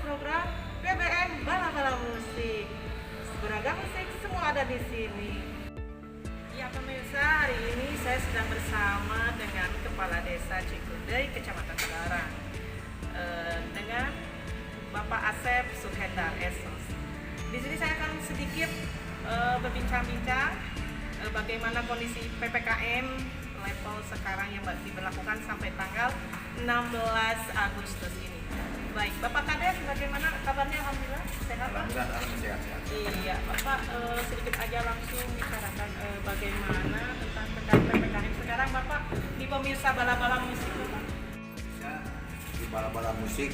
program BBM Bala-Bala Musik. Beragam musik semua ada di sini. Ya pemirsa, hari ini saya sedang bersama dengan Kepala Desa Cikundai, Kecamatan Talarang, dengan Bapak Asep Suhendar Esos. Di sini saya akan sedikit berbincang-bincang bagaimana kondisi PPKM level sekarang yang diberlakukan sampai tanggal 16 Agustus ini. Baik, Bapak Kades, bagaimana kabarnya? Alhamdulillah sehat, Pak? Alhamdulillah sehat. Iya, Bapak sedikit aja langsung bicarakan bagaimana tentang PPKM sekarang, Bapak, di pemirsa Bala-Bala Musik, Bapak. Di Bala-Bala Musik,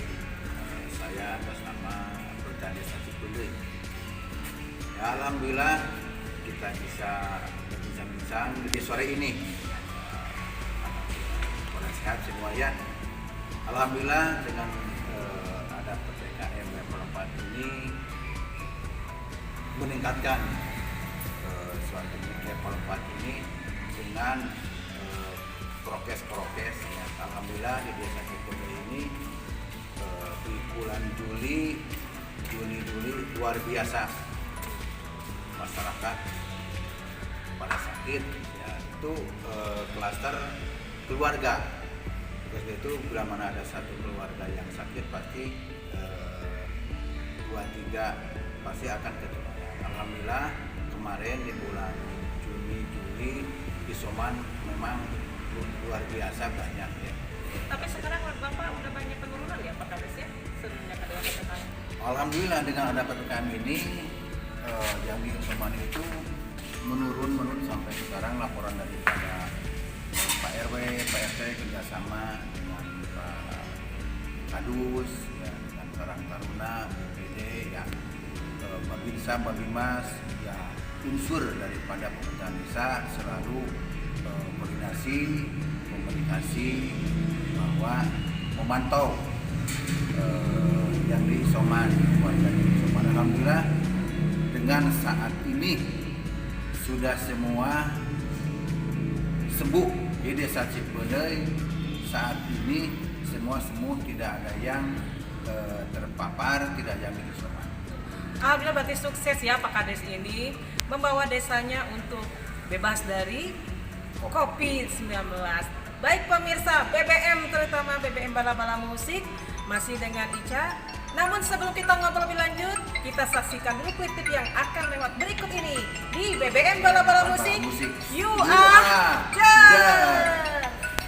saya atas nama Perhutanan Desa Cikundai. Ya, alhamdulillah kita bisa berbincang-bincang di sore ini. Sehat semua ya. Alhamdulillah dengan ada PPKM level 4 ini meningkatkan suatu level 4 ini dengan prokes ya. Alhamdulillah di Desa Cikundai ini di bulan Juni luar biasa masyarakat pada sakit ya, itu klaster keluarga. Terus itu bila mana ada satu keluarga yang sakit pasti 2-3 pasti akan ketemu. Alhamdulillah kemarin di bulan Juli isoman memang luar biasa banyak ya. Tapi sekarang Bapak udah banyak penurunan ya Pak Kades ya semenjak ada PPKM. Alhamdulillah dengan ada PPKM ini yang di isoman itu menurun sampai sekarang laporan daripada Pak RW, Pak RT kerjasama dengan Pak Kadus, ya, dengan Karang Taruna, BPD, ya, Babinsa, Babimas, ya, unsur daripada pemerintahan desa selalu komunikasi bahwa memantau yang di isoman, warga di isoman. Alhamdulillah dengan saat ini sudah semua sembuh. Di Desa Cikundai saat ini semua tidak ada yang terpapar, tidak ada yang isoman. Alhamdulillah berarti sukses ya Pak Kades ini membawa desanya untuk bebas dari COVID-19. Baik pemirsa BBM, terutama BBM Bala-Bala Musik masih dengan Ica. Namun sebelum kita ngobrol lebih lanjut, kita saksikan dulu klip yang akan lewat berikut ini di BBM Bala-Bala Musik.